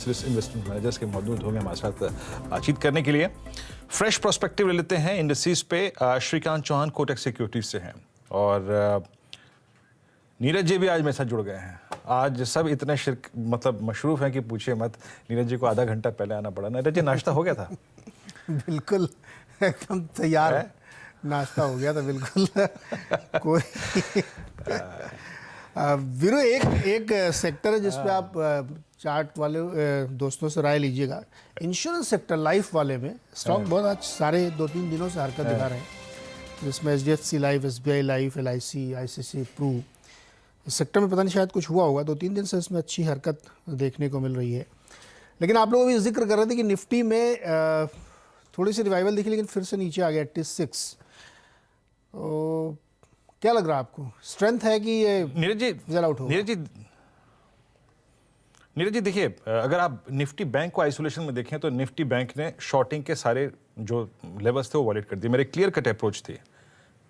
Investment managers के मौजूद होंगे हमारे साथ बातचीत करने के लिए। फ्रेश प्रोस्पेक्टिव ले लेते हैं इंडस्ट्रीज पे। श्रीकांत चौहान कोटक सिक्योरिटीज से हैं और नीरज जी भी आज मेरे साथ जुड़ गए हैं। आज सब इतने मतलब मशरूफ हैं कि पूछिए मत। नीरज जी को आधा घंटा पहले आना पड़ा। नीरज जी नाश्ता हो गया था? बिल्कुल एकदम तैयार है। नाश्ता हो गया था बिल्कुल। कोई वीरू एक सेक्टर है जिसपे आप चार्ट वाले दोस्तों से राय लीजिएगा। इंश्योरेंस सेक्टर लाइफ वाले में स्टॉक बहुत आज सारे 2-3 दिनों से हरकत दिखा रहे हैं, जिसमें HDFC life, SBI life, LIC, ICICI Pru, इस सेक्टर में पता नहीं शायद कुछ हुआ होगा। 2-3 दिन से इसमें अच्छी हरकत देखने को मिल रही है। लेकिन आप लोग भी जिक्र कर रहे थे कि निफ्टी में थोड़ी सी रिवाइवल दिखी, लेकिन फिर से नीचे आ गया 86। क्या लग रहा है आपको, स्ट्रेंथ है कि ये नीरज जी फिजल आउट होगा? नीरज जी देखिए, अगर आप निफ्टी बैंक को आइसोलेशन में देखें तो निफ्टी बैंक ने शॉर्टिंग के सारे जो लेवल्स थे वो वॉलेट कर दिए। मेरे क्लियर कट अप्रोच थी।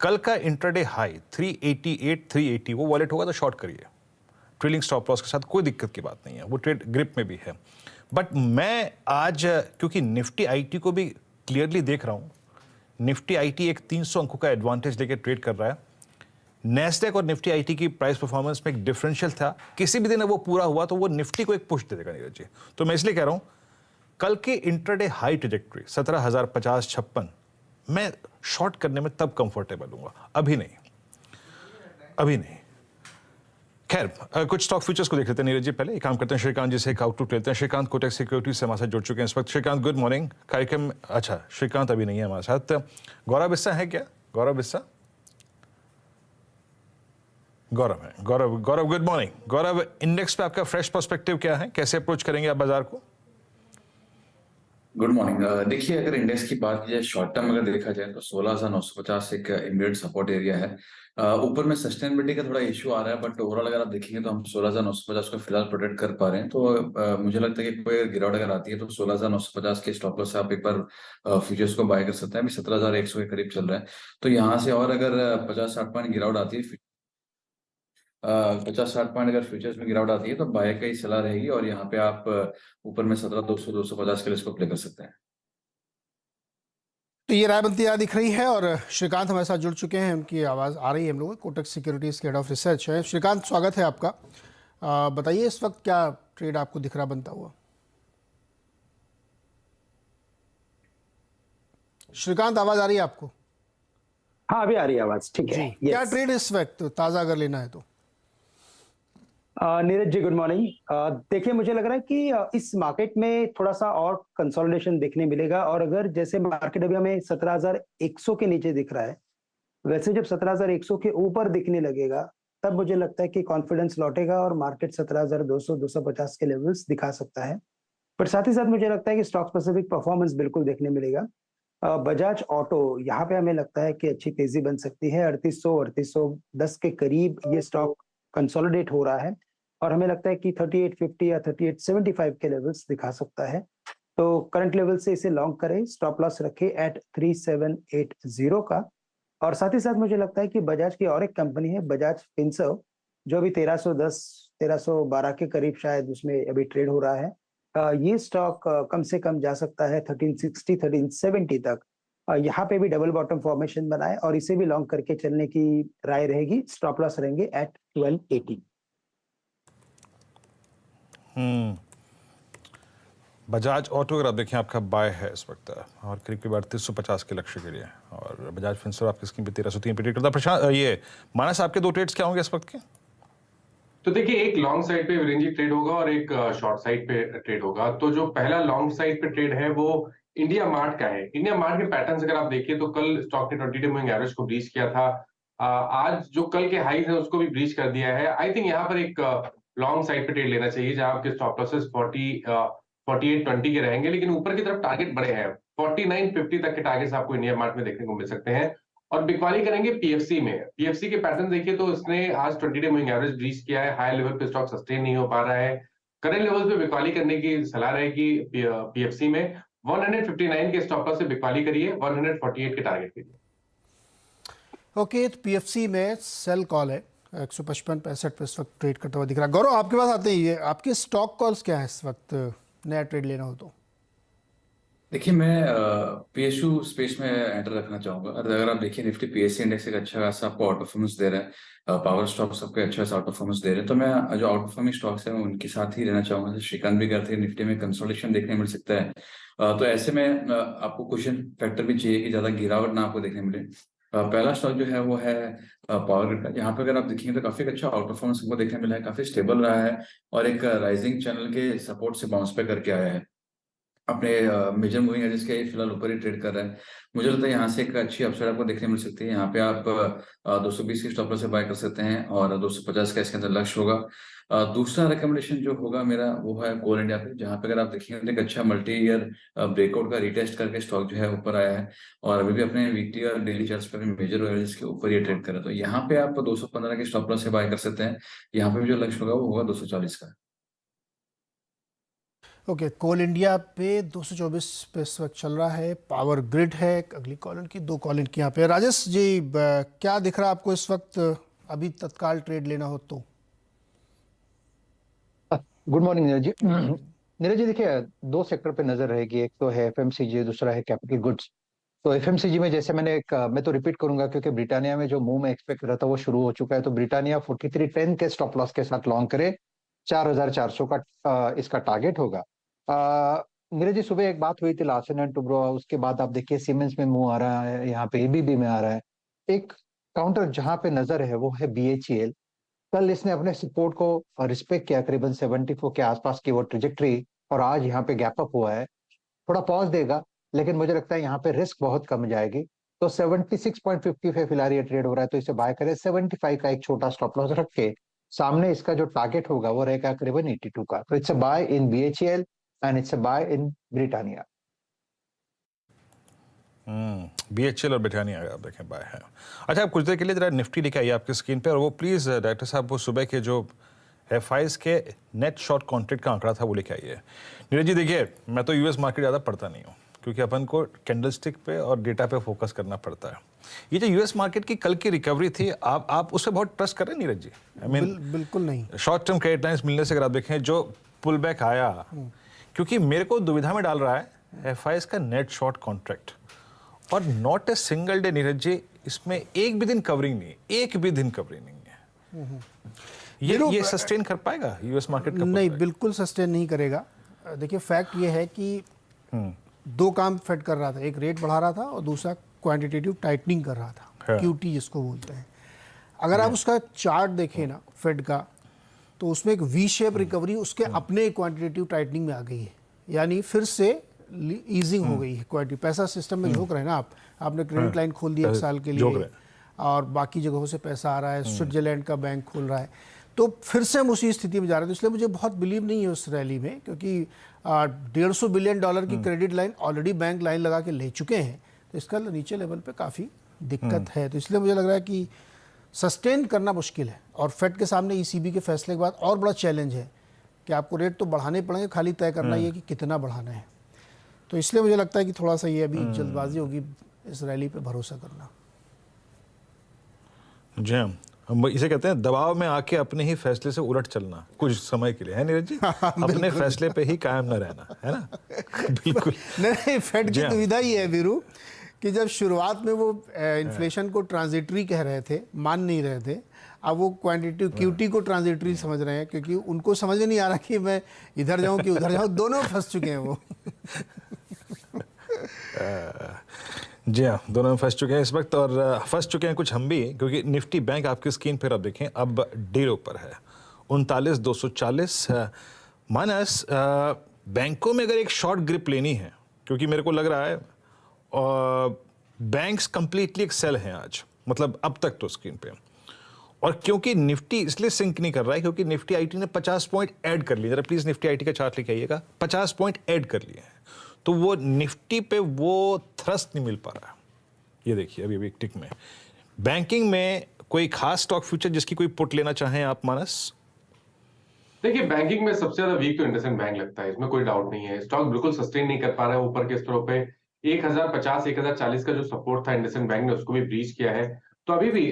कल का इंट्राडे हाई 388 380 वो वॉलेट होगा तो शॉर्ट करिए ट्रेलिंग स्टॉप लॉस के साथ, कोई दिक्कत की बात नहीं है, वो ट्रेड ग्रिप में भी है। बट मैं आज क्योंकि निफ्टी आईटी को भी क्लियरली देख रहा हूँ, निफ्टी आईटी एक 300 अंकों का एडवांटेज लेके ट्रेड कर रहा है। नैस्डैक और निफ्टी आईटी की प्राइस परफॉर्मेंस में एक डिफरेंशियल था, किसी भी दिन वो पूरा हुआ तो वो निफ्टी को एक पुश दे देगा नीरज जी। तो मैं इसलिए कह रहा हूं कल के इंट्राडे हाई ट्रेजेक्टरी 17,050-56 मैं शॉर्ट करने में तब कंफर्टेबल हूंगा, अभी नहीं। खैर कुछ स्टॉक फ्यूचर्स को देख लेते हैं नीरज जी। पहले एक काम करते हैं, श्रीकांत जी से एक आउटलुक लेते हैं। श्रीकांत कोटक सिक्योरिटीज से हमारे साथ जुड़ चुके हैं इस वक्त। Shrikant good morning. कार्यक्रम अच्छा श्रीकांत अभी नहीं है हमारे साथ। गौरव बिस्सा है क्या? गौरव बिस्सा, गौरव है। गौरव गुड मॉर्निंग। गौरव, इंडेक्स पे आपका फ्रेश पर्सपेक्टिव क्या है, कैसे अप्रोच करेंगे आप बाजार को? Good morning. देखिए, अगर इंडेक्स की बात की जाए शॉर्ट टर्म अगर देखा जाए तो 16,950 एक इमीडिएट सपोर्ट एरिया है। ऊपर में सस्टेनेबिलिटी का थोड़ा इशू आ रहा है, बट ओवरऑल अगर आप देखेंगे तो हम 16,950 को फिलहाल प्रोटेक्ट कर पा रहे हैं। तो मुझे लगता है कि कोई गिरावट अगर आती है तो 16,950 के स्टॉप लॉस से आप एक बार फ्यूचर्स को बाय कर सकते हैं। अभी 17,100 के करीब चल रहा है, तो यहाँ से और अगर 50-60 पॉइंट गिरावट आती है, 50-60 पॉइंट अगर फ्यूचर्स में गिरावट आती है तो बाय का ही सलाह रहेगी। और यहाँ पे आप ऊपर में 17,200-250 के लिए इसको प्ले कर सकते हैं। तो ये राय बनती दिख रही है। और श्रीकांत हमारे साथ जुड़ चुके हैं, उनकी आवाज़ आ रही है हम लोगों को। कोटक सिक्योरिटीज़ के हेड ऑफ रिसर्च है। श्रीकांत, स्वागत है आपका। बताइए इस वक्त क्या ट्रेड आपको दिख रहा बनता हुआ? श्रीकांत, आवाज़ आ रही है आपको? हाँ, अभी आ रही है आवाज़, ठीक है। क्या ट्रेड इस वक्त ताज़ा अगर लेना है तो? Neeraj ji good morning. देखिए, मुझे लग रहा है कि इस मार्केट में थोड़ा सा और कंसोलिडेशन देखने मिलेगा। और अगर जैसे मार्केट अभी हमें 17,100 के नीचे दिख रहा है, वैसे जब 17,100 के ऊपर दिखने लगेगा तब मुझे लगता है कि कॉन्फिडेंस लौटेगा और मार्केट 17,200-250 के लेवल्स दिखा सकता है। पर साथ ही साथ मुझे लगता है कि स्टॉक स्पेसिफिक परफॉर्मेंस बिल्कुल देखने मिलेगा। बजाज ऑटो, यहाँ पे हमें लगता है कि अच्छी तेजी बन सकती है। 3800-3810 के करीब ये स्टॉक कंसोलिडेट हो रहा है और हमें लगता है कि 3850 या 3875 के लेवल्स दिखा सकता है। तो करंट लेवल से इसे लॉन्ग करें, स्टॉप लॉस रखें एट 3780 का। और साथ ही साथ मुझे लगता है कि बजाज की और एक कंपनी है बजाज फिनसर्व, जो अभी 1310-1312 के करीब शायद उसमें अभी ट्रेड हो रहा है। ये स्टॉक कम से कम जा सकता है 1360-1370 तक। यहाँ पे भी डबल बॉटम फॉर्मेशन बनाए और इसे भी लॉन्ग करके चलने की राय रहेगी। स्टॉप लॉस रहेंगे एट 1280। बजाज ऑटो अगर आप देखें आपका बाय है इस वक्त और करीब 3850 के लक्ष्य के लिए, और बजाज फिनसर्व आपकी स्कीम पे 1303 पे ट्रेड करता है। प्रशांत, ये मानस, आपके दो ट्रेड्स क्या होंगे इस वक्त के? तो देखिए, एक लॉन्ग साइड पे विरेंजी ट्रेड होगा और एक शॉर्ट साइड पे ट्रेड होगा। तो जो पहला लॉन्ग साइड पे ट्रेड है वो इंडिया मार्ट का है। इंडिया मार्ट के पैटर्न्स अगर आप देखिए तो कल स्टॉक ने 20 डे मूविंग एवरेज को ब्रीच किया था। आज जो कल के हाईज है उसको भी ब्रीच कर दिया है। आई थिंक यहाँ पर एक लॉन्ग साइड पे ट्रेड लेना चाहिए, जहां आपके स्टॉप लॉसेस 4820 के रहेंगे, लेकिन ऊपर की तरफ टारगेट बड़े हैं। 4950 तक के टारगेट्स आपको इंडिया मार्ट में देखने को मिल सकते हैं। और बिकवाली करेंगे पीएफसी में। पीएफसी के पैटर्न देखिए तो इसने आज 20 डे मूविंग एवरेज ब्रीच किया है। हाई लेवल पे स्टॉक सस्टेन नहीं हो पा रहा है। करंट लेवल्स पे बिकवाली करने की सलाह रहेगी पीएफसी में। 159 के स्टॉप लॉस से बिकवाली करिए, 148 के टारगेट करिए। ओके, तो पीएफसी में सेल कॉल है 155-65 पे इस वक्त ट्रेड करता हुआ दिख रहा है। गौरव, आपके पास आते ही ये आपके स्टॉक कॉल्स क्या है इस वक्त नया ट्रेड लेना हो तो? देखिए, मैं पीएसयू स्पेस में एंटर रखना चाहूंगा। अगर आप देखिए, निफ्टी पीएससी इंडेक्स एक अच्छा खासा आपको आउट परफॉर्मेंस दे रहा है, पावर स्टॉक सबके अच्छा खासा आउट परफॉर्मेंस दे रहे हैं, तो मैं जो आउट परफॉर्मिंग स्टॉक्स है उनके साथ ही रहना चाहूंगा। जैसे श्रीकांत भी करते हैं, निफ्टी में कंसोलिडेशन देखने मिल सकता है। तो ऐसे में आपको क्वेश्चन फैक्टर भी चाहिए कि ज्यादा गिरावट ना आपको देखने मिले। पहला स्टॉक जो है वो है पावर ग्रिड का। यहाँ पे अगर आप देखेंगे तो काफी अच्छा आउट परफॉर्मेंस हमको देखने मिला है, काफी स्टेबल रहा है और एक राइजिंग चैनल के सपोर्ट से बाउंस पे करके आया है। अपने मेजर मूविंग एवरेज के फिलहाल ऊपर ही ट्रेड कर रहा है। मुझे लगता है यहाँ से एक अच्छी अपसाइड आपको देखने मिल सकती है। यहाँ पे आप 220 की स्टॉप लॉस से बाय कर सकते हैं और 250 का इसके अंदर लक्ष्य होगा। दूसरा रिकमेंडेशन जो होगा मेरा वो है कोल इंडिया पे, जहाँ पे अगर आप देखेंगे तो एक अच्छा मल्टी ईयर ब्रेकआउट का रिटेस्ट करके स्टॉक जो है ऊपर आया है और अभी भी अपने वीकली और डेली चार्ट्स पे मेजर एवरेज के ऊपर ये ट्रेड कर रहा है। तो यहाँ पे आप 215 की स्टॉप लॉस से बाय कर सकते हैं। यहाँ पे भी जो लक्ष्य होगा वो होगा 240 का। ओके, कोल इंडिया पे 224 पे इस वक्त चल रहा है। पावर ग्रिड है अगली कॉलम की, 2 कॉलम की यहाँ पे। राजेश जी, क्या दिख रहा है आपको इस वक्त अभी तत्काल ट्रेड लेना हो तो? Good morning Neeraj ji. नीरज जी देखिए, 2 सेक्टर पे नजर रहेगी। एक तो है एफएमसीजी, दूसरा है कैपिटल गुड्स। तो एफएमसीजी में जैसे मैं तो रिपीट करूंगा क्योंकि ब्रिटानिया में जो मूव मैं एक्सपेक्ट कर रहा था वो शुरू हो चुका है। तो ब्रिटानिया 4310 के स्टॉप लॉस के साथ लॉन्ग करे, 4400 का इसका टारगेट होगा। नीरज जी, सुबह एक बात हुई थी लार्सन एंड टुब्रो, उसके बाद आप देखिए सीमेंस में मूव आ रहा है, यहाँ पे एबीबी में आ रहा है। एक काउंटर जहां पे नजर है वो है बीएचईएल। कल इसने अपने सपोर्ट को रिस्पेक्ट किया, करीबन 74 के आसपास की वो ट्रिजेक्टरी, और आज यहाँ पे गैप अप हुआ है। थोड़ा पॉज देगा, लेकिन मुझे लगता है यहाँ पे रिस्क बहुत कम जाएगी। तो 76.50 फिलहाल ये ट्रेड हो रहा है, तो इसे बाय करें। 75 का एक छोटा स्टॉप लॉस रख के सामने इसका जो टारगेट होगा वो रहेगा करीबन 82 का। तो it's a buy in BHEL and it's a buy in Britannia. BHEL और ब्रिटानिया अगर आप देखें बाय है। अच्छा, आप कुछ देर के लिए जरा निफ्टी लेके आइए आपकी स्क्रीन पे, और वो प्लीज़ डायरेक्टर साहब वो सुबह के जो एफआईज के नेट शॉर्ट कॉन्ट्रैक्ट का आंकड़ा था वो लेके आइए। नीरज जी देखिए, मैं तो यूएस मार्केट ज़्यादा पढ़ता नहीं हूँ क्योंकि अपन को कैंडलस्टिक पे और डेटा पे फोकस करना पड़ता है। ये जो यूएस मार्केट की कल की रिकवरी थी, आप उस पर बहुत ट्रस्ट कर रहे हैं नीरज जी? आई मीन बिल्कुल नहीं। शॉर्ट टर्म क्रेडिट लाइन्स मिलने से अगर आप देखें जो पुल बैक आया, क्योंकि मेरे को दुविधा में डाल रहा है एफआईज का नेट शॉर्ट कॉन्ट्रैक्ट, और not a single day Neeraj ji, इसमें एक भी दिन कवरिंग नहीं है, एक भी दिन कवरिंग नहीं है। ये सस्टेन कर पाएगा यूएस मार्केट का? नहीं, बिल्कुल सस्टेन नहीं करेगा। देखिए, फैक्ट ये है कि 2 काम फेड कर रहा था, एक रेट बढ़ा रहा था और दूसरा क्वांटिटेटिव टाइटनिंग कर रहा था, क्यूटी जिसको बोलते हैं। अगर आप उसका चार्ट देखें ना फेड का, तो उसमें एक वी शेप रिकवरी उसके अपने क्वांटिटेटिव टाइटनिंग में आ गई है, यानी फिर से ईजिंग हो गई है क्वांटिटी। पैसा सिस्टम में झोंक रहे हैं ना आपने क्रेडिट लाइन खोल दी 1 साल के लिए और बाकी जगहों से पैसा आ रहा है, स्विट्जरलैंड का बैंक खोल रहा है, तो फिर से हम उसी स्थिति में जा रहे हैं। तो इसलिए मुझे बहुत बिलीव नहीं है उस रैली में, क्योंकि $150 बिलियन की credit line already bank line लगा के ले चुके हैं, तो इसका नीचे लेवल पे काफ़ी दिक्कत है। तो इसलिए मुझे लग रहा है कि सस्टेन करना मुश्किल है। और फेड के सामने ईसीबी के फैसले के बाद और बड़ा चैलेंज है कि आपको रेट तो बढ़ाने पड़ेंगे, खाली तय करना ये कि कितना बढ़ाना है। तो इसलिए मुझे लगता है कि थोड़ा सा ये अभी जल्दबाजी होगी इस रैली पे भरोसा करना। जी हाँ, हम इसे कहते हैं दबाव में आके अपने ही फैसले से उलट चलना कुछ समय के लिए, है नीरज जी? अपने फैसले पे ही कायम न रहना, है ना? बिल्कुल नहीं, फेड की दुविधा ही है वीरू कि जब शुरुआत में वो इन्फ्लेशन को ट्रांजिटरी कह रहे थे, मान नहीं रहे थे, अब वो क्वांटिटेटिव क्यूटी को ट्रांजिटरी समझ रहे हैं, क्योंकि उनको समझ में नहीं आ रहा कि मैं इधर जाऊं कि उधर जाऊं, दोनों फंस चुके हैं वो। जी हाँ, दोनों में फंस चुके हैं इस वक्त, और फंस चुके हैं कुछ हम भी, क्योंकि निफ्टी बैंक आपकी स्क्रीन पर आप देखें अब डेढ़ ऊपर है 39,240 माइनस। बैंकों में अगर एक शॉर्ट ग्रिप लेनी है, क्योंकि मेरे को लग रहा है बैंक्स कंप्लीटली एक सेल हैं आज, मतलब अब तक तो स्क्रीन पे। और क्योंकि निफ्टी इसलिए सिंक नहीं कर रहा है क्योंकि निफ्टी आईटी ने 50 पॉइंट ऐड कर लिए। जरा प्लीज निफ्टी आईटी का चार्ट लेके आइएगा। 50 पॉइंट ऐड कर लिए हैं, तो वो निफ्टी पे वो थ्रस्ट नहीं मिल पा रहा है। ये देखिए अभी एक टिक में बैंकिंग में कोई खास स्टॉक फ्यूचर जिसकी कोई पुट लेना चाहें आप मानस? देखिए, बैंकिंग में सबसे ज्यादा वीक तो इंडसइंड बैंक लगता है, इसमें कोई डाउट नहीं है। स्टॉक बिल्कुल सस्टेन नहीं कर पा रहा है ऊपर के स्तरों पे। 1050 1040 का जो सपोर्ट था इंडसइंड बैंक ने उसको भी ब्रीच किया है। तो अभी भी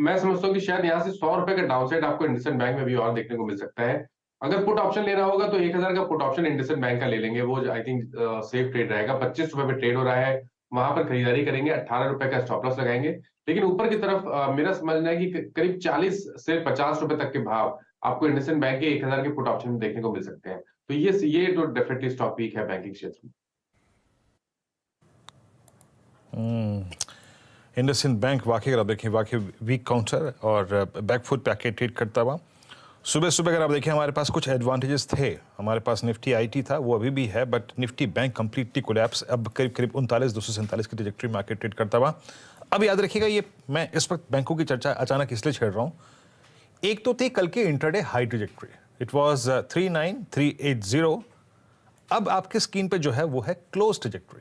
मैं समझता हूँ कि शायद यहाँ से 100 रुपए का डाउनसाइड आपको इंडसइंड बैंक में भी और देखने को मिल सकता है। अगर पुट ऑप्शन लेना होगा तो 1000 का पुट ऑप्शन इंडसइंड बैंक का ले लेंगे, वो आई थिंक सेफ ट्रेड रहेगा। 25 रुपए पे ट्रेड हो रहा है, वहां पर खरीदारी करेंगे, 18 रुपए का स्टॉप लॉस लगाएंगे। लेकिन ऊपर की तरफ मेरा समझना है कि करीब 40 से 50 रुपए तक के भाव आपको इंडसइंड बैंक के 1000 के पुट ऑप्शन में देखने को मिल सकते हैं। तो ये तो डेफिनेटली स्टॉक वीक है बैंकिंग क्षेत्र में। इंडसइंड बैंक वाकई अगर आप देखें वाकई वीक काउंटर और बैकफुट पे आके ट्रेड करता हुआ। सुबह सुबह अगर आप देखें हमारे पास कुछ एडवांटेजेस थे, हमारे पास निफ्टी आईटी था, वो अभी भी है, but Nifty bank completely collapse, अब करीब करीब 39,247 की ट्रैजेक्टरी में आके ट्रेड करता हुआ। अब याद रखिएगा, ये मैं इस वक्त बैंकों की चर्चा अचानक इसलिए छेड़ रहा हूँ, एक तो थी कल के intraday high trajectory, it was 39380। अब आपके स्क्रीन पे जो है वो है क्लोज ट्रैजेक्टरी,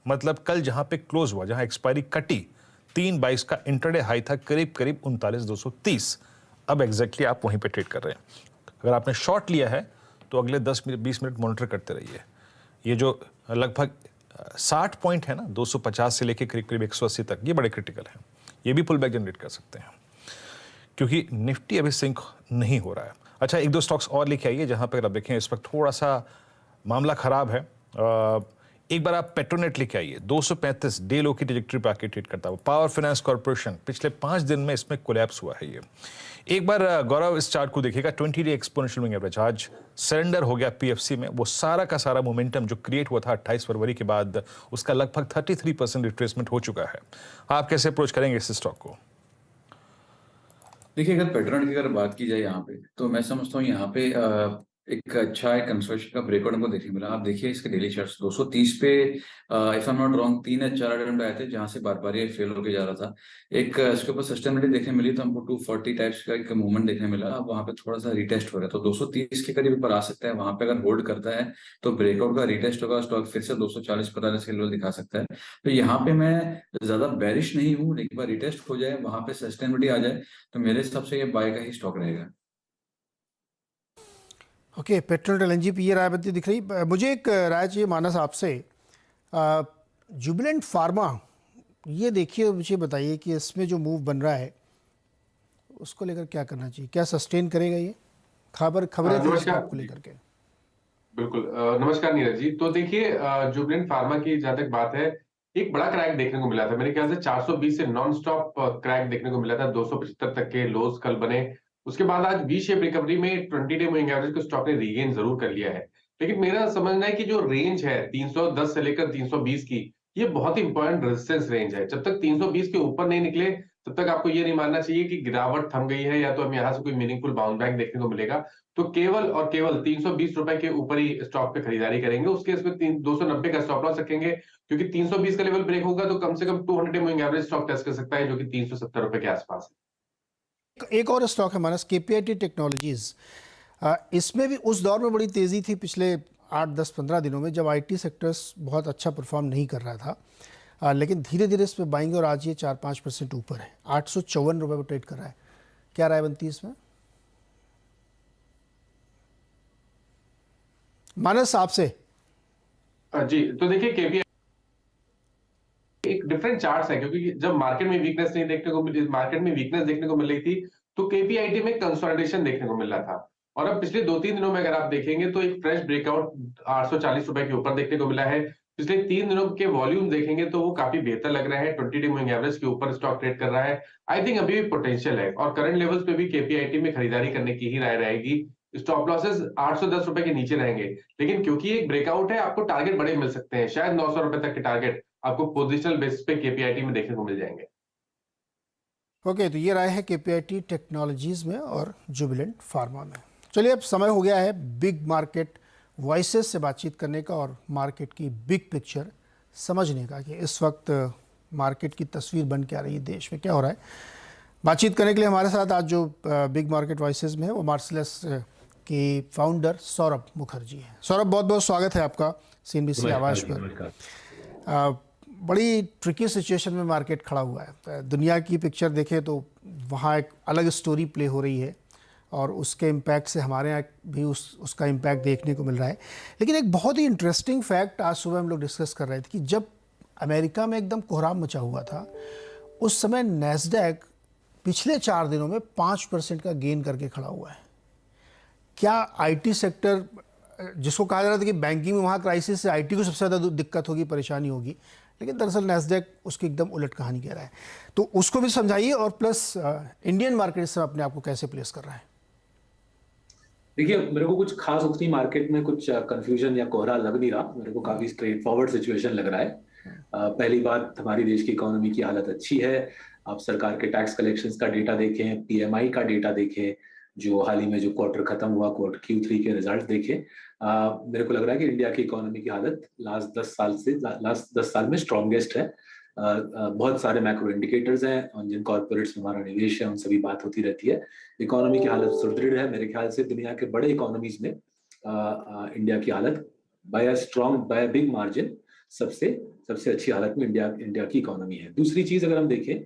मतलब कल जहां पे क्लोज हुआ, जहां एक्सपायरी कटी 3/22 का इंट्राडे हाई था करीब करीब 39,230। अब एग्जैक्टली आप वहीं पे ट्रेड कर रहे हैं। अगर आपने शॉर्ट लिया है तो अगले 10-20 मिनट मॉनिटर करते रहिए। ये जो लगभग 60 पॉइंट है ना, 250 से लेके करीब करीब 180 तक, ये बड़े क्रिटिकल हैं। ये भी पुल बैक जनरेट कर सकते हैं क्योंकि निफ्टी अभी सिंक नहीं हो रहा है। अच्छा, एक दो स्टॉक्स और लेके आइए जहां पर आप देखें इस वक्त थोड़ा सा मामला खराब है। एक बार आप पेट्रोनेट लेके आइए, 235 डे लो की ट्रैजेक्टरी पे आके ट्रेड करता हुआ। पावर फाइनेंस कॉर्पोरेशन पिछले 5 दिन में इसमें कोलैप्स हुआ है। ये एक बार गौरव इस चार्ट को देखिएगा, 20 डे एक्सपोनेंशियल मूविंग एवरेज आज सरेंडर हो गया पीएफसी में। वो सारा का सारा मोमेंटम जो क्रिएट हुआ था 28 फरवरी के बाद, उसका लगभग 33% रिट्रेसमेंट हो चुका है। आप कैसे अप्रोच करेंगे इस स्टॉक को? देखिए, अगर पेट्रोनेट की अगर बात की जाए यहाँ पे, तो मैं समझता हूँ यहाँ पे एक अच्छा एक कंसोलिडेशन का ब्रेकआउट हमको देखने मिला। आप देखिए इसके डेली चार्ट्स 230 पे, if I am not wrong, 3 या 4 अटेम्प्ट आए थे जहां से बार बार ये फेल होके जा रहा था। एक इसके ऊपर सस्टेनेबिलिटी देखने मिली, तो हमको 240 टाइप्स का एक मूवमेंट देखने मिला। अब वहां पे थोड़ा सा रिटेस्ट हो रहा है, तो 230 के करीब ऊपर आ सकता है। वहां पे अगर होल्ड करता है तो ब्रेकआउट का रिटेस्ट होगा, स्टॉक फिर से 240-45 के लेवल दिखा सकता है। तो यहाँ पे मैं ज्यादा बेरिश नहीं हूँ, एक बार रिटेस्ट हो जाए, वहां पे सस्टेनेबिलिटी आ जाए, तो मेरे हिसाब से ये बाय का ही स्टॉक रहेगा। ओके, पेट्रोल एलएनजी पे ये राय बनती दिख रही। मुझे एक राय चाहिए मानस आपसे। जुबिलेंट फार्मा, ये देखिए, मुझे बताइए कि इसमें जो मूव बन रहा है उसको लेकर क्या करना चाहिए, क्या सस्टेन करेगा ये? खबरें थी आपको लेकर के। बिल्कुल, नमस्कार नीरज जी। तो देखिए, जुबिलेंट फार्मा की जहां तक बात है, एक बड़ा क्रैक देखने को मिला था। मेरे ख्याल से 420 से नॉन स्टॉप क्रैक देखने को मिला था, 275 तक के लोज कल बने। उसके बाद आज वी शेप रिकवरी में 20 डे मूविंग एवरेज को स्टॉक ने रीगेन जरूर कर लिया है। लेकिन मेरा समझना है कि जो रेंज है 310 से लेकर 320 की, ये बहुत इंपॉर्टेंट रेजिस्टेंस रेंज है। जब तक 320 के ऊपर नहीं निकले तब तक आपको ये नहीं मानना चाहिए कि गिरावट थम गई है या तो हम यहाँ से कोई मीनिंगफुल बाउंस बैक देखने को मिलेगा। तो केवल और केवल 320 रुपए के ऊपर ही स्टॉक पे खरीदारी करेंगे। उसके इसमें 290 का स्टॉप लॉस रखेंगे, क्योंकि 320 का लेवल ब्रेक होगा तो कम से कम 200 day moving average stock test कर सकता है, जो कि 370 रुपए के आसपास है। एक और स्टॉक है मानस, केपीआईटी टेक्नोलॉजीज। इसमें भी उस दौर में बड़ी तेज़ी थी पिछले 8-10-15 दिनों में, जब आईटी सेक्टर्स बहुत अच्छा परफॉर्म नहीं कर रहा था। लेकिन धीरे धीरे इस पर बाइंग, और आज ये 4-5% ऊपर है, 854 रुपये पर ट्रेड कर रहा है। क्या राय बनती है इसमें मानस आपसे? जी, तो देखिए केपीआई एक डिफरेंट चार्ट्स है, क्योंकि जब मार्केट में वीकनेस देखने को मिल रही थी, तो केपीआईटी में कंसोलिडेशन देखने को मिल रहा था। और अब पिछले 2-3 दिनों में अगर आप देखेंगे तो एक फ्रेश ब्रेकआउट 840 रुपए के ऊपर देखने को मिला है। पिछले 3 दिनों के वॉल्यूम देखेंगे तो वो काफी बेहतर लग रहा है, 20 डे मूविंग एवरेज के ऊपर स्टॉक ट्रेड कर रहा है। आई थिंक अभी भी पोटेंशियल है, और करंट लेवल्स पे भी केपीआईटी में खरीदारी करने की ही राय रहेगी। स्टॉप लॉसेस 810 रुपए के नीचे रहेंगे, लेकिन क्योंकि एक ब्रेकआउट है, आपको टारगेट बड़े मिल सकते हैं। शायद 900 रुपए तक के टारगेट आपको पोजिशनल बेसिस पे केपीआईटी में देखने को मिल जाएंगे। ओके, तो ये राय है केपीआईटी टेक्नोलॉजीज में और जुबिलेंट फार्मा में। चलिए, अब समय हो गया है बिग मार्केट वॉइसेस से बातचीत करने का और मार्केट की बिग पिक्चर समझने का, कि इस वक्त मार्केट की तस्वीर बन के आ रही है, देश में क्या हो रहा है। बातचीत करने के लिए हमारे साथ आज जो बिग मार्केट वॉइसेस में है वो मार्सिलस के फाउंडर सौरभ मुखर्जी हैं। सौरभ, बहुत बहुत स्वागत है आपका सीएनबीसी आवाज़ पर। बड़ी ट्रिकी सिचुएशन में मार्केट खड़ा हुआ है। दुनिया की पिक्चर देखें तो वहाँ एक अलग स्टोरी प्ले हो रही है, और उसके इम्पैक्ट से हमारे यहाँ भी उसका इम्पैक्ट देखने को मिल रहा है। लेकिन एक बहुत ही इंटरेस्टिंग फैक्ट आज सुबह हम लोग डिस्कस कर रहे थे कि जब अमेरिका में एकदम कोहराम मचा हुआ था, उस समय नैस्डैक पिछले 4 दिनों में 5% का गेन करके खड़ा हुआ है। क्या आईटी सेक्टर, जिसको कहा जा रहा था कि बैंकिंग में वहाँ क्राइसिस से आईटी को सबसे ज़्यादा दिक्कत होगी, परेशानी होगी, लेकिन दरअसल नैस्डैक उसकी एकदम उलट कहानी कह रहा है, तो उसको भी समझाइए, और प्लस इंडियन मार्केट से अपने आप को कैसे प्लेस कर रहा है? देखिए, मेरे को कुछ खास उतनी मार्केट में कुछ कंफ्यूजन या कोहरा लग नहीं रहा। मेरे को काफी स्ट्रेट फॉरवर्ड सिचुएशन लग रहा है। पहली बात, हमारी देश की इकोनॉमी की हालत अच्छी है। आप सरकार के टैक्स कलेक्शंस का डेटा देखें, पीएमआई का डेटा देखें, जो हाल ही में जो क्वार्टर खत्म हुआ, क्वार्टर Q3 के रिजल्ट देखें, मेरे को लग रहा है कि इंडिया की इकोनॉमी की हालत लास्ट 10 साल में स्ट्रॉन्गेस्ट है। बहुत सारे मैक्रो इंडिकेटर्स हैं और जिन कॉर्पोरेट्स में हमारा निवेश है उन सभी बात होती रहती है। इकोनॉमी की हालत सुदृढ़ है। मेरे ख्याल से दुनिया के बड़े इकोनॉमीज में इंडिया की हालत बाय अ बिग मार्जिन सबसे अच्छी हालत में इंडिया की इकोनॉमी है। दूसरी चीज अगर हम देखें,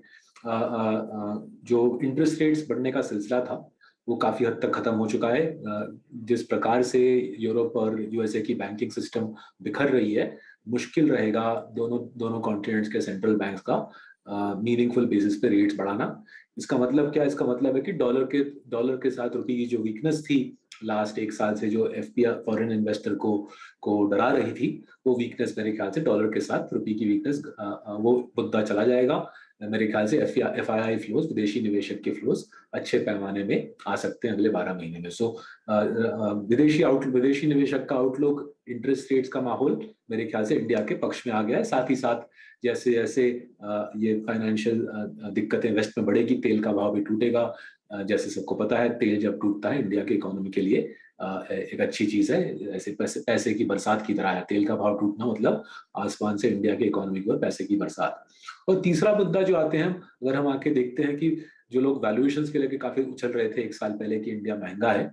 जो इंटरेस्ट रेट्स बढ़ने का सिलसिला था वो काफी हद तक खत्म हो चुका है। जिस प्रकार से यूरोप और यूएसए की बैंकिंग सिस्टम बिखर रही है, मुश्किल रहेगा दोनों कॉन्टिनेंट्स के सेंट्रल बैंक्स का मीनिंगफुल बेसिस पे रेट्स बढ़ाना। इसका मतलब क्या? इसका मतलब है कि डॉलर के साथ रुपये की जो वीकनेस थी लास्ट 1 साल से, जो एफपीआई फॉरेन इन्वेस्टर को डरा रही थी, वो वीकनेस मेरे ख्याल से डॉलर के साथ रुपये की वीकनेस वो मुद्दा चला जाएगा। मेरे ख्याल से एफआईआई फ्लोज, विदेशी निवेशक के फ्लोज अच्छे पैमाने में आ सकते हैं अगले 12 महीने में। सो विदेशी निवेशक का आउटलुक, इंटरेस्ट रेट्स का माहौल मेरे ख्याल से इंडिया के पक्ष में आ गया है। साथ ही साथ जैसे जैसे ये फाइनेंशियल दिक्कतें वेस्ट में बढ़ेगी, तेल का भाव भी टूटेगा। जैसे सबको पता है, तेल जब टूटता है इंडिया की इकोनॉमी के लिए एक अच्छी चीज है। ऐसे पैसे की बरसात की तरह है। तेल का भाव टूटना मतलब आसमान से इंडिया की इकोनॉमी की ओर पैसे की बरसात। और तीसरा मुद्दा जो आते हैं, अगर हम आके देखते हैं कि जो लोग वैल्यूएशंस के लेके काफी उछल रहे थे 1 साल पहले कि इंडिया महंगा है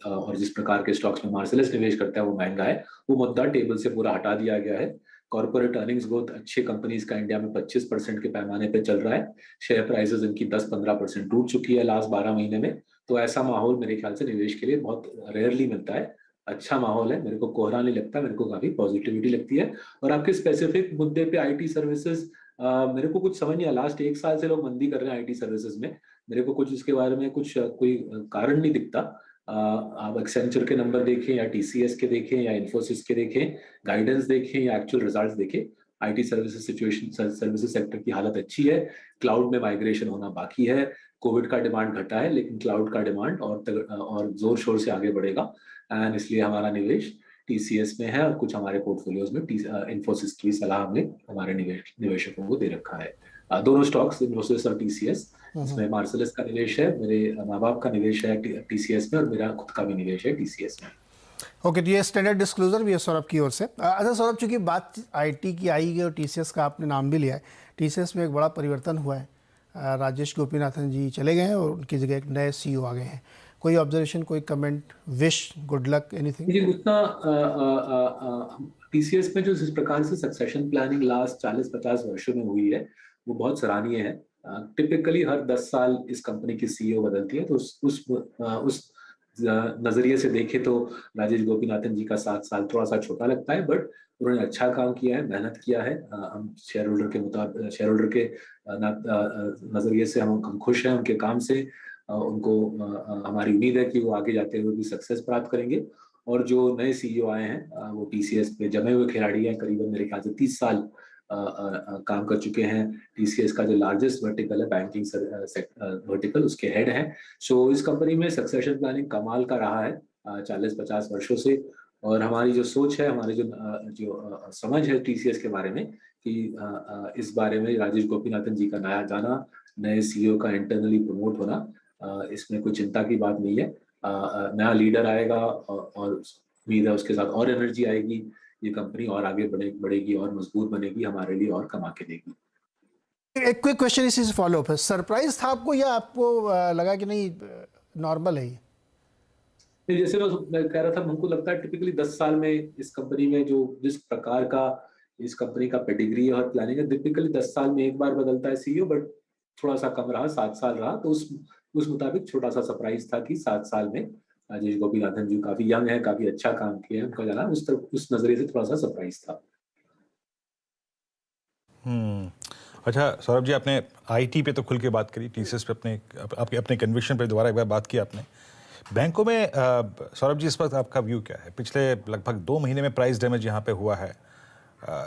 और जिस प्रकार के स्टॉक्स में मार्सेलस निवेश करता है वो महंगा है, वो मुद्दा टेबल से पूरा हटा दिया गया है। कॉर्पोरेट अर्निंग्स ग्रोथ अच्छे कंपनीज का इंडिया में 25% के पैमाने पे चल रहा है। शेयर प्राइसेस इनकी 10-15% टूट चुकी है लास्ट 12 महीने में। तो ऐसा माहौल मेरे ख्याल से निवेश के लिए बहुत रेयरली मिलता है। अच्छा माहौल है, मेरे को कोहरा नहीं लगता, मेरे को काफी पॉजिटिविटी लगती है। और आपके स्पेसिफिक मुद्दे पे आईटी सर्विसेज, मेरे को कुछ समझ नहीं आया। लास्ट 1 साल से लोग मंदी कर रहे हैं आईटी सर्विसेज में। मेरे को कुछ इसके बारे में कोई कारण नहीं दिखता। आप एक्सेंचर के नंबर देखें या टीसीएस के देखें या इन्फोसिस के देखें, गाइडेंस देखें या एक्चुअल रिजल्ट्स देखें, आईटी सर्विसेज सेक्टर की हालत अच्छी है। क्लाउड में माइग्रेशन होना बाकी है। कोविड का डिमांड घटा है, लेकिन क्लाउड का डिमांड और जोर शोर से आगे बढ़ेगा। एंड इसलिए हमारा निवेश टीसीएस में है और कुछ हमारे पोर्टफोलियोज में इन्फोसिस की सलाह हमने हमारे निवेशकों को दे रखा है। दोनों स्टॉक्स, इन्फोसिस और टीसीएस, इसमें मार्सेलस का निवेश है, मेरे माँ बाप का निवेश है टीसीएस में और मेरा खुद का भी निवेश है टीसीएस में। ओके, तो ये स्टैंडर्ड डिस्क्लोजर भी है सौरभ की ओर से। अच्छा सौरभ, चूंकि बात आईटी की आई है और टीसीएस का आपने नाम भी लिया है, टीसीएस में एक बड़ा परिवर्तन हुआ है। राजेश गोपीनाथन जी चले गए हैं और उनकी जगह एक नए सीईओ आ गए हैं। कोई ऑब्जर्वेशन, कोई comment, wish, good luck, anything? जी, उतना टीसीएस में जो जिस प्रकार से सक्सेशन प्लानिंग लास्ट 40-50 वर्षों में हुई है वो बहुत सराहनीय है। टिपिकली हर 10 साल इस कंपनी की सीईओ बदलती है, तो उस नजरिए से देखें तो राजेश गोपीनाथन जी का 7 साल थोड़ा सा छोटा लगता है, बट उन्होंने अच्छा काम किया है, मेहनत किया है। हम शेयर होल्डर के नजरिए से हम खुश हैं उनके काम से। उनको हमारी उम्मीद है कि वो आगे जाते हुए भी सक्सेस प्राप्त करेंगे। और जो नए सीईओ आए हैं वो टीसीएस पे जमे हुए खिलाड़ी हैं, करीबन मेरे ख्याल से 30 साल काम कर चुके हैं। टीसीएस का जो लार्जेस्ट वर्टिकल है बैंकिंग वर्टिकल, उसके हेड हैं। सो इस कंपनी में सक्सेशन प्लानिंग कमाल का रहा है 40-50 वर्षों से। और हमारी जो सोच है, हमारी जो समझ है टीसीएस के बारे में कि इस बारे में राजेश गोपीनाथन जी का नया जाना, नए सीईओ का इंटरनली प्रमोट होना, इसमें कोई चिंता की बात नहीं है। नया लीडर आएगा और उम्मीद है उसके साथ और एनर्जी आएगी, ये कंपनी और आगे बढ़ेगी और मजबूत बनेगी, हमारे लिए और कमा के देगी। एक क्विक क्वेश्चन इसी से फॉलो अप है, सरप्राइज था आपको या आपको लगा कि नहीं नॉर्मल है ये? जैसे मैं कह रहा था, हमको लगता है टिपिकली 10 साल में इस कंपनी में जो जिस प्रकार का इस कंपनी का पेडिग्री और प्लानिंग है, टिपिकली 10 साल में एक बार बदलता है सीईओ, बट थोड़ा सा कम रहा, 7 साल रहा। तो उस मुताबिक छोटा सा सरप्राइज था कि 7 साल में राजेश गोपीनाथन जी काफी यंग है, काफी अच्छा काम किया है, उनका जाना उस नजरिए से थोड़ा सा सरप्राइज था। अच्छा सौरभ जी, आपने आईटी पे तो खुल के बात करी, टीसीएस पे अपने कन्विक्शन पे दोबारा एक बार बात की आपने। बैंकों में सौरभ जी इस वक्त आपका व्यू क्या है? पिछले लगभग 2 महीने में प्राइस डैमेज यहाँ पे हुआ है,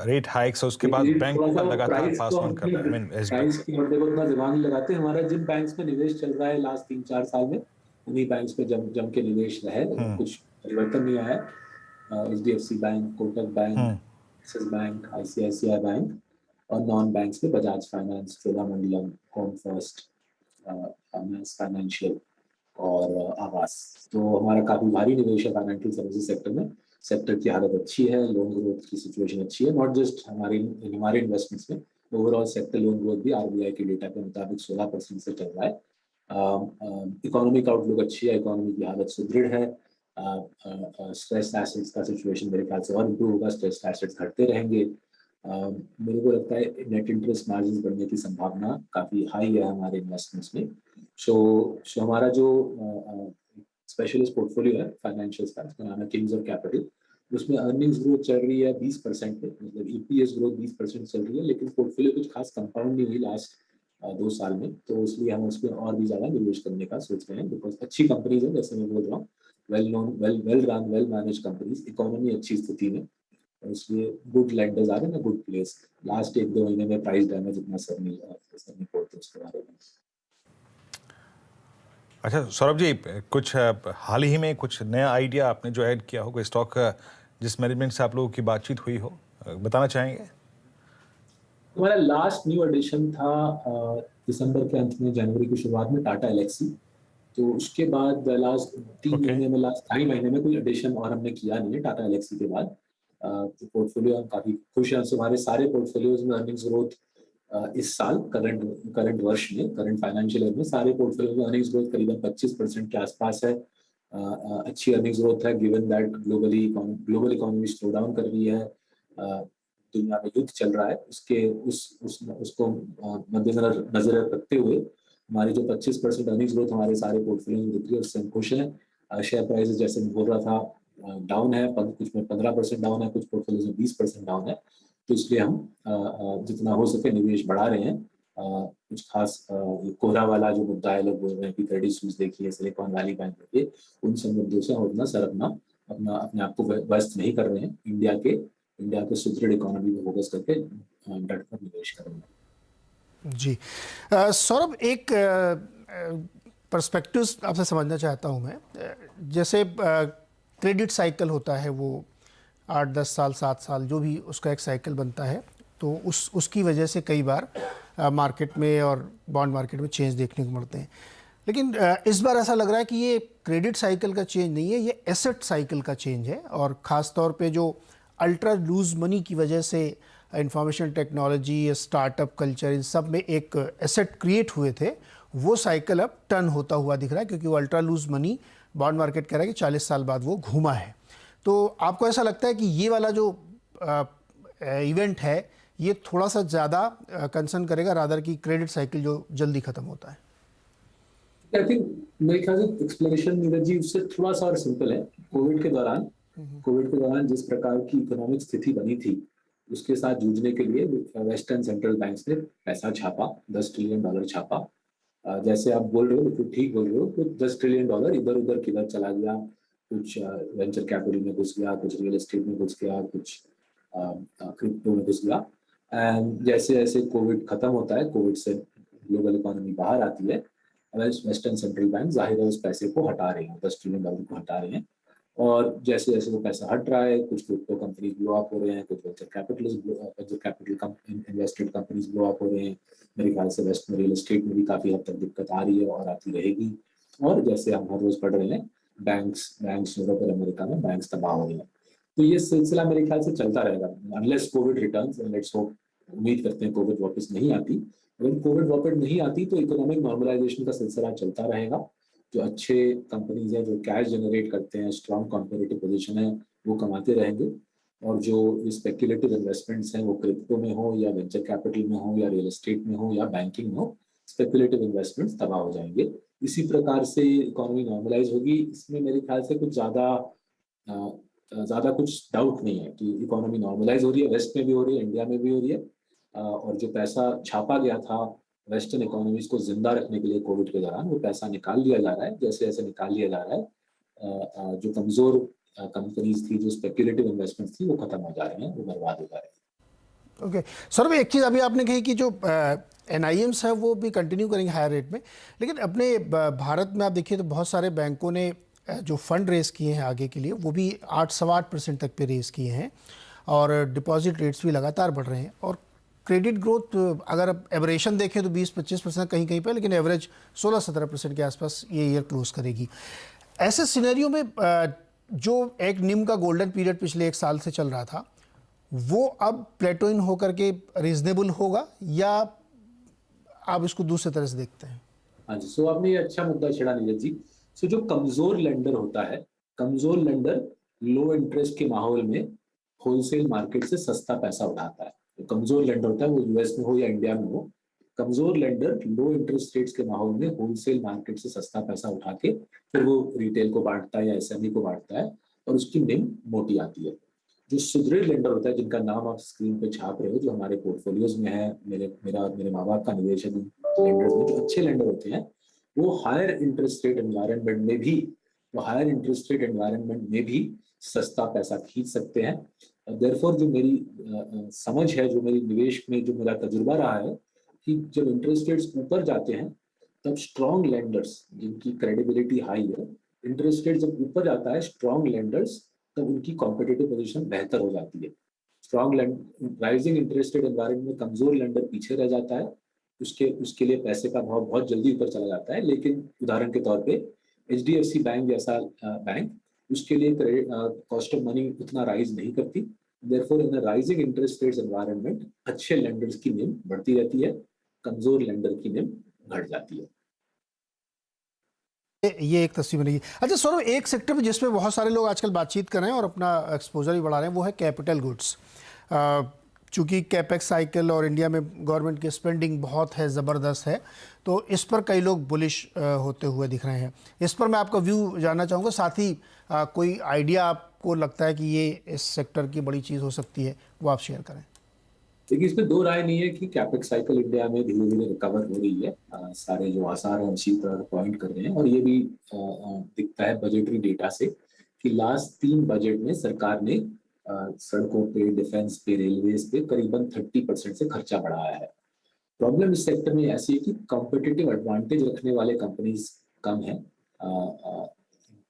रेट हाइक्स, उसके बाद बैंकों का लगातार पास ऑन कर रहा है। आई मीन प्राइस की मुद्दे को इतना दिमाग नहीं लगाते। हमारा जिन बैंक्स में निवेश चल रहा है लास्ट 3-4 साल में, उन्हीं बैंक्स में जम के निवेश है, कुछ परिवर्तन नहीं आया है। HDFC bank, Kotak bank, axis bank, ICICI bank और नॉन बैंक्स में Bajaj finance, Cholamandalam, home first, max financial और आवास। तो हमारा काफी भारी निवेश है फाइनेंशियल सर्विसेज सेक्टर में। सेक्टर की हालत अच्छी है, लोन ग्रोथ की सिचुएशन अच्छी है, नॉट जस्ट हमारे इन्वेस्टमेंट्स में, ओवरऑल सेक्टर लोन ग्रोथ भी आरबीआई के डेटा के मुताबिक 16% से चल रहा है। इकोनॉमिक आउटलुक अच्छी है, इकोनॉमी की हालत सुदृढ़ है। स्ट्रेस एसेट्स का सिचुएशन मेरे ख्याल से और इम्प्रूव होगा, स्ट्रेस एसेट्स घटते रहेंगे। मेरे को लगता है नेट इंटरेस्ट मार्जिन बढ़ने की संभावना काफी हाई है हमारे इन्वेस्टमेंट्स में। सो हमारा जो स्पेशलिस्ट पोर्टफोलियो है फाइनेंशियल्स का, उसका नाम है किंग्स ऑफ कैपिटल, उसमें अर्निंग्स ग्रोथ चल रही है 20% पे, मतलब ईपीएस ग्रोथ 20% चल रही है, लेकिन पोर्टफोलियो कुछ खास कंपाउंड नहीं हुई लास्ट 2 साल में। तो इसलिए हम उसमें और भी ज्यादा निवेश करने का सोच रहे हैं, बिकॉज अच्छी कंपनीज है, जैसे मैं बोल रहा हूँ, well known, well run, well manage companies, economy अच्छी स्थिति में, और इसलिए गुड लेंडर्स आ रहे हैं, गुड प्लेस। लास्ट 1-2 महीने में प्राइस डैमेज इतना सर नहीं पड़ता उसके बारे में। अच्छा सौरभ जी, कुछ हाल ही में कुछ नया आइडिया आपने जो ऐड किया हो, कोई स्टॉक जिस मैनेजमेंट से आप लोगों की बातचीत हुई हो, बताना चाहेंगे? हमारा लास्ट न्यू एडिशन था दिसंबर के अंत में, जनवरी की शुरुआत में, टाटा एलेक्सी। तो उसके बाद लास्ट 3 महीने में, लास्ट 2.5 महीने में कोई एडिशन और हमने किया नहीं है टाटा एलेक्सी के बाद। तो पोर्टफोलियो हम काफी खुश हैं। हमारे सारे पोर्टफोलियोज में अर्निंग्स ग्रोथ इस साल करंट वर्ष में, करंट फाइनेंशियल ईयर में सारे पोर्टफोलियो में अर्निंग्स ग्रोथ करीबन 25% के आसपास है। अच्छी अर्निंग्स ग्रोथ है, given that global economy slow down कर रही है, दुनिया में युद्ध चल रहा है, उसको नजर रखते हुए हमारी जो 25% अर्निंग्स ग्रोथ हमारे सारे पोर्टफोलियो में दिख रही है, उससे हम खुश हैं। शेयर प्राइसेस जैसे मैं बोल रहा था डाउन है, कुछ में 15% डाउन है, कुछ पोर्टफोलियो में 20% डाउन है। तो इसलिए हम जितना हो सके निवेश बढ़ा रहे हैं। कुछ खास कोहरा वाला जो मुद्दा है, लोग बोल रहे हैं कि क्रेडिट स्विस देखिए, सिलिकॉन वैली बैंक देखिए, उन सब मुद्दों से हम उतना सर अपने आप को व्यस्त नहीं कर रहे हैं। इंडिया के सुदृढ़ इकोनॉमी में फोकस करके डटकर निवेश कर रहे हैं। जी सौरभ, एक पर्सपेक्टिव आपसे समझना चाहता हूं मैं। जैसे क्रेडिट साइकिल होता है, वो 8-10 साल 7 साल जो भी उसका एक साइकिल बनता है, तो उसकी वजह से कई बार मार्केट में और बॉन्ड मार्केट में चेंज देखने को मिलते हैं। लेकिन इस बार ऐसा लग रहा है कि ये क्रेडिट साइकिल का चेंज नहीं है, ये एसेट साइकिल का चेंज है। और ख़ास तौर पे जो अल्ट्रा लूज मनी की वजह से इंफॉर्मेशन टेक्नोलॉजी, स्टार्टअप कल्चर, इन सब में एक एसेट क्रिएट हुए थे, वो साइकिल अब टर्न होता हुआ दिख रहा है, क्योंकि वो ultra lose money bond market कह रहा है कि 40 साल बाद वो घूमा है। तो आपको ऐसा लगता है कि ये वाला जो इवेंट है, ये थोड़ा सा ज़्यादा कंसर्न करेगा रादर की क्रेडिट साइकिल जो जल्दी खत्म होता है? आई थिंक मेरे ख्याल से एक्सप्लेनेशन नीरज जी उससे थोड़ा सा और सिंपल है। कोविड के दौरान जिस प्रकार की इकोनॉमिक स्थिति बनी थी, उसके साथ जूझने के लिए वेस्टर्न सेंट्रल बैंक्स ने पैसा छापा, $10 ट्रिलियन छापा। जैसे आप बोल रहे हो, तो ठीक बोल रहे हो, तो $10 ट्रिलियन इधर उधर किधर चला गया। कुछ वेंचर कैपिटल में घुस गया, कुछ रियल एस्टेट में घुस गया, कुछ क्रिप्टो में घुस गया। एंड जैसे जैसे कोविड खत्म होता है, कोविड से ग्लोबल इकोनॉमी बाहर आती है, वेस्टर्न सेंट्रल बैंक जाहिर है उस पैसे को हटा रहे हैं, $10 ट्रिलियन को हटा रहे हैं। और जैसे जैसे वो पैसा हट रहा है, कुछ क्रिप्टो कंपनीज ब्लो अप हो रहे हैं, कुछ venture capital invested companies blow up हो रहे हैं। मेरे ख्याल से वेस्ट में रियल एस्टेट में भी काफी हद तक दिक्कत आ रही है और आती रहेगी। और जैसे हम हर रोज पढ़ रहे हैं, बैंक्स यूरोप और अमेरिका में बैंक्स तबाह हो रहे हैं। तो ये सिलसिला मेरे ख्याल से चलता रहेगा unless Covid returns, and let's hope, उम्मीद करते हैं कोविड वापस नहीं आती। अगर कोविड वापस नहीं आती तो इकोनॉमिक नॉर्मलाइजेशन का सिलसिला चलता रहेगा। जो अच्छे कंपनीज हैं, जो कैश जनरेट करते हैं, स्ट्रॉन्ग कॉम्पिटिटिव पोजीशन है, वो कमाते रहेंगे। और जो स्पेक्युलेटिव इन्वेस्टमेंट्स हैं, वो क्रिप्टो में हो या वेंचर कैपिटल में हो या रियल एस्टेट में हो या बैंकिंग में हो, स्पेक्युलेटिव इन्वेस्टमेंट्स तबाह हो जाएंगे। इसी प्रकार से इकोनॉमी नॉर्मलाइज होगी। इसमें मेरे ख्याल से कुछ ज़्यादा कुछ डाउट नहीं है कि इकोनॉमी नॉर्मलाइज हो रही है, वेस्ट में भी हो रही है, इंडिया में भी हो रही है। और जो पैसा छापा गया था वेस्टर्न इकोनॉमीज को जिंदा रखने के लिए कोविड के दौरान वो पैसा निकाल लिया जा रहा है। जैसे जैसे निकाल लिया जा रहा है, जो कमजोर कंपनीज थी, जो स्पेक्युलेटिव इन्वेस्टमेंट्स थी, वो खत्म हो जा रहे हैं, वो बर्बाद हो जा रहे हैं। ओके सर, एक चीज़ अभी आपने कही कि जो NIMs है वो भी कंटिन्यू करेंगे हायर रेट में, लेकिन अपने भारत में आप देखिए तो बहुत सारे बैंकों ने जो फंड रेस किए हैं आगे के लिए वो भी 8-8.25% तक पे रेस किए हैं और डिपॉजिट रेट्स भी लगातार बढ़ रहे हैं। और क्रेडिट ग्रोथ अगर आप एवरेशन देखें तो 20-25% कहीं कहीं पे, लेकिन एवरेज 16-17% के आसपास ये ईयर क्लोज करेगी। ऐसे सिनेरियो में जो एक निम का गोल्डन पीरियड पिछले 1 साल से चल रहा था वो अब प्लेटोइन होकर के रीजनेबल होगा या आप इसको दूसरे तरह से देखते हैं? हाँ जी, सो आपने ये अच्छा मुद्दा छेड़ा नीरज जी। सो जो कमजोर लेंडर होता है, कमजोर लेंडर लो इंटरेस्ट के माहौल में होलसेल मार्केट से सस्ता पैसा उठाता है। तो कमजोर लेंडर होता है, वो US में हो या इंडिया में हो, कमजोर लेंडर लो इंटरेस्ट रेट्स के माहौल में होलसेल मार्केट से सस्ता पैसा उठा के फिर वो रिटेल को बांटता है या SME को बांटता है और उसकी निम मोटी आती है। जो सुदृढ़ लेंडर होता है, जिनका नाम आप स्क्रीन पे छाप रहे हो, जो हमारे पोर्टफोलियोज में है, मेरे माँ बाप का निवेश है लेंडर्स में, जो अच्छे लेंडर होते हैं वो हायर इंटरेस्ट रेट एनवायरनमेंट में भी सस्ता पैसा खींच सकते हैं। देयरफॉर जो मेरी समझ है, जो मेरी निवेश में जो मेरा तजुर्बा रहा है कि जब इंटरेस्ट रेट्स ऊपर जाते हैं तब स्ट्रॉन्ग लेंडर्स जिनकी क्रेडिबिलिटी हाई है, इंटरेस्ट रेट जब ऊपर जाता है स्ट्रॉन्ग लेंडर्स, तब उनकी कॉम्पिटिटिव पोजीशन बेहतर हो जाती है। राइजिंग इंटरेस्ट रेट एनवायरनमेंट में कमजोर लेंडर पीछे रह जाता है, उसके लिए पैसे का भाव बहुत जल्दी ऊपर चला जाता है। लेकिन उदाहरण के तौर पे HDFC बैंक जैसा बैंक, उसके लिए कॉस्ट ऑफ मनी उतना राइज नहीं करती। Therefore in rising interest rates environment अच्छे लेंडर्स की निम बढ़ती रहती है, कमजोर लेंडर की निम घट जाती है। ये एक तस्वीर बनेगी। अच्छा सौरभ, एक सेक्टर में जिसमें बहुत सारे लोग आजकल बातचीत कर रहे हैं और अपना एक्सपोजर भी बढ़ा रहे हैं वो है कैपिटल गुड्स। चूँकि कैपेक्स साइकिल और इंडिया में गवर्नमेंट की स्पेंडिंग बहुत है, ज़बरदस्त है, तो इस पर कई लोग बुलिश होते हुए दिख रहे हैं। इस पर मैं आपका व्यू जानना चाहूँगा, साथ ही कोई आइडिया आपको लगता है कि ये इस सेक्टर की बड़ी चीज़ हो सकती है, वो आप शेयर करें। देखिए, इसमें दो राय नहीं है कि कैपेक्स साइकिल इंडिया में धीरे धीरे रिकवर हो रही है। सारे जो आसार हैं उसी तरह पॉइंट कर रहे हैं और ये भी दिखता है बजटरी डेटा से कि लास्ट 3 बजट में सरकार ने सड़कों पे, डिफेंस पे, रेलवेज पे करीबन 30% से खर्चा बढ़ाया है। प्रॉब्लम इस सेक्टर में ऐसी है कि कॉम्पिटिटिव एडवांटेज रखने वाले कंपनीज कम है।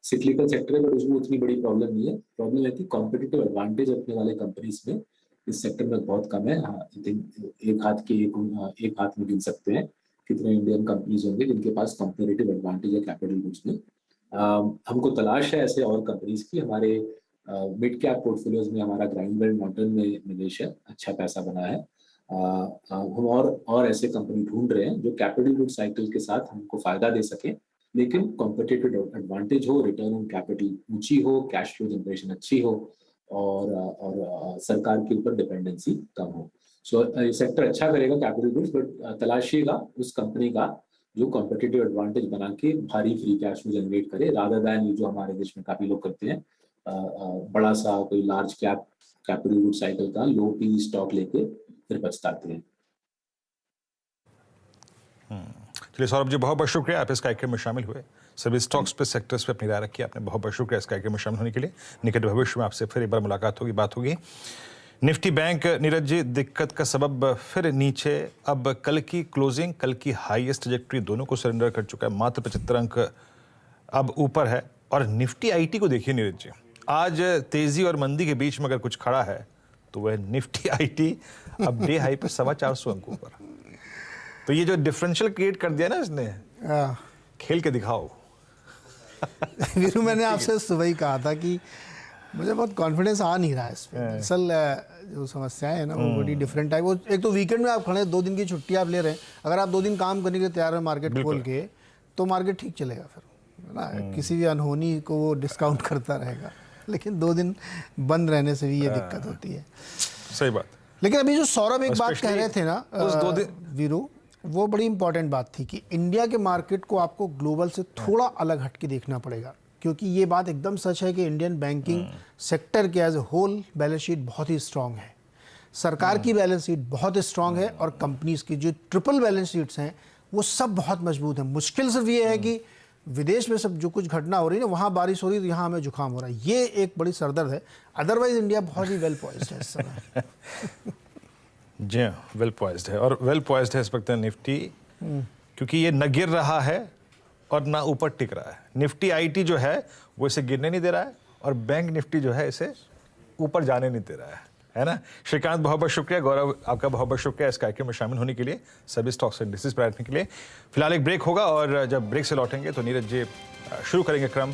सिक्लिकल सेक्टर है बट उसमें उतनी बड़ी प्रॉब्लम नहीं है। प्रॉब्लम है कि कॉम्पिटिटिव एडवांटेज रखने वाले कंपनीज में इस सेक्टर में बहुत कम है। आई थिंक एक हाथ में गिन सकते हैं कितने इंडियन कंपनीज होंगे जिनके पास कॉम्पिटिटिव एडवांटेज है कैपिटल गुड्स में। हमको तलाश है ऐसे और कंपनीज की। हमारे मिड कैप पोर्टफोलियोज में हमारा ग्राइंडवेल नॉर्टन में निवेश है, अच्छा पैसा बना है। हम और ऐसे कंपनी ढूंढ रहे हैं जो कैपिटल गुड साइकिल के साथ हमको फायदा दे सके, लेकिन कॉम्पिटिटिव एडवांटेज हो, रिटर्न ऑन कैपिटल ऊंची हो, कैश फ्लो जनरेशन अच्छी हो और सरकार के ऊपर डिपेंडेंसी कम हो। सो ये सेक्टर अच्छा करेगा कैपिटल गुड्स, बट तलाशिएगा उस कंपनी का जो कॉम्पिटिटिव एडवांटेज बना के भारी फ्री कैश फ्लो जनरेट करे, रादर दैन ये जो हमारे देश में काफी लोग करते हैं, बड़ा सा कोई large cap capital good cycle का लो पी स्टॉक लेके फिर पछताते हैं। चलिए सौरभ जी, बहुत बहुत शुक्रिया, आप इस कार्यक्रम में शामिल हुए, सभी स्टॉक्स पे, सेक्टर्स पे अपनी राय रखी आपने। बहुत बहुत शुक्रिया इस कार्यक्रम में शामिल होने के लिए। निकट भविष्य में आपसे फिर एक बार मुलाकात होगी, बात होगी। निफ्टी बैंक, नीरज जी, दिक्कत का सबब फिर नीचे। अब कल की क्लोजिंग, कल की हाईएस्ट ट्रैजेक्टरी दोनों को सरेंडर कर चुका है, मात्र 75 अंक अब ऊपर है। और निफ्टी IT को देखिए नीरज जी, आज तेजी और मंदी के बीच में अगर कुछ खड़ा है तो वह निफ्टी IT अब डे हाई पे 425 अंक ऊपर। तो ये जो डिफरेंशियल क्रिएट कर दिया ना इसने, खेल के दिखाओ। वीरू, मैंने आपसे सुबह ही कहा था कि मुझे बहुत कॉन्फिडेंस आ नहीं रहा है इस पर। असल जो समस्याएं है ना वो बड़ी डिफरेंट टाइप। वो एक तो वीकेंड में आप खड़े, 2 दिन की छुट्टी आप ले रहे हैं, अगर आप 2 दिन काम करने के लिए तैयार है मार्केट खोल के, तो मार्केट ठीक चलेगा फिर ना, किसी भी अनहोनी को वो डिस्काउंट करता रहेगा। लेकिन 2 दिन बंद रहने से भी ये दिक्कत होती है। सही बात। लेकिन अभी जो सौरभ एक बात कह रहे थे ना उस 2 दिन वीरू, वो बड़ी इंपॉर्टेंट बात थी कि इंडिया के मार्केट को आपको ग्लोबल से थोड़ा अलग हट के देखना पड़ेगा, क्योंकि ये बात एकदम सच है कि इंडियन बैंकिंग सेक्टर के as a whole balance sheet बहुत ही स्ट्रांग है। सरकार की बैलेंस शीट बहुत स्ट्रांग है और कंपनीज की जो ट्रिपल बैलेंस शीट्स हैं वो सब बहुत मजबूत हैं। मुश्किल सिर्फ ये है कि विदेश में सब जो कुछ घटना हो रही है ना, वहाँ बारिश हो रही है तो यहाँ हमें जुकाम हो रहा है, ये एक बड़ी सरदर्द है। अदरवाइज इंडिया बहुत ही वेल पॉइज्ड है इस समय। जी हाँ, वेल पॉइज्ड है, और वेल पॉइज्ड है इस वक्त निफ्टी, क्योंकि ये न गिर रहा है और ना ऊपर टिक रहा है। निफ्टी आईटी जो है वो इसे गिरने नहीं दे रहा है, और बैंक निफ्टी जो है इसे ऊपर जाने नहीं दे रहा है ना। श्रीकांत, बहुत बहुत शुक्रिया। गौरव, आपका बहुत बहुत शुक्रिया इस कार्यक्रम में शामिल होने के लिए, सभी स्टॉक्स इंडिसेस पर बैठने के लिए। फिलहाल एक ब्रेक होगा, और जब ब्रेक से लौटेंगे तो नीरज जी शुरू करेंगे क्रम